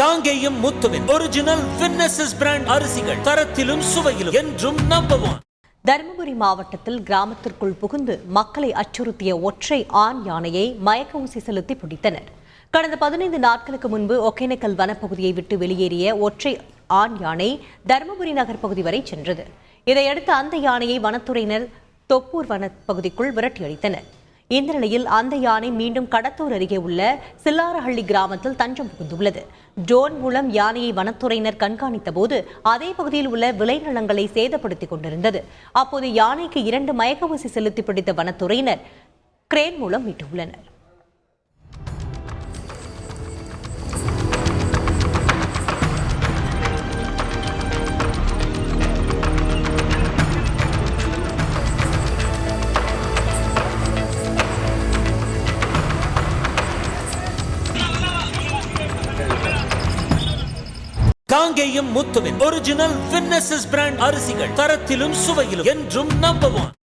காங்கேயம் முத்துவின் original winners brand அரிசிகள் தரத்திலும் சுவையிலும் என்றும் நம்பர் 1. தருமபுரி மாவட்டத்தில் கிராமத்திற்குள் புகுந்து மக்களை அச்சுறுத்திய ஒற்றை ஆண் யானையை மயக்க ஊசி செலுத்தி பிடித்தனர். கடந்த 15 நாட்களுக்கு முன்பு ஒகேனக்கல் வனப்பகுதியை விட்டு வெளியேறிய ஒற்றை ஆண் யானை தருமபுரி நகர் பகுதி வரை சென்றது. இதையடுத்து அந்த யானையை வனத்துறையினர் தொப்பூர் வனப்பகுதிக்குள் விரட்டியடித்தனர். இந்த நிலையில் அந்த யானை மீண்டும் கடத்தூர் அருகே உள்ள சில்லாரஹள்ளி கிராமத்தில் தஞ்சம் புகுந்துள்ளது. ட்ரோன் மூலம் யானையை வனத்துறையினர் கண்காணித்த போது அதே பகுதியில் உள்ள விளைநிலங்களை சேதப்படுத்திக் கொண்டிருந்தது. அப்போது யானைக்கு 2 மயக்க ஊசி செலுத்தி பிடித்த வனத்துறையினர் கிரேன் மூலம் மீட்டுள்ளனர். காங்கேயம் முத்துவின் ஒரிஜினல் வின்னசஸ் பிராண்ட் அரிசிகள் தரத்திலும் சுவையிலும் என்றும் நம்பர் 1.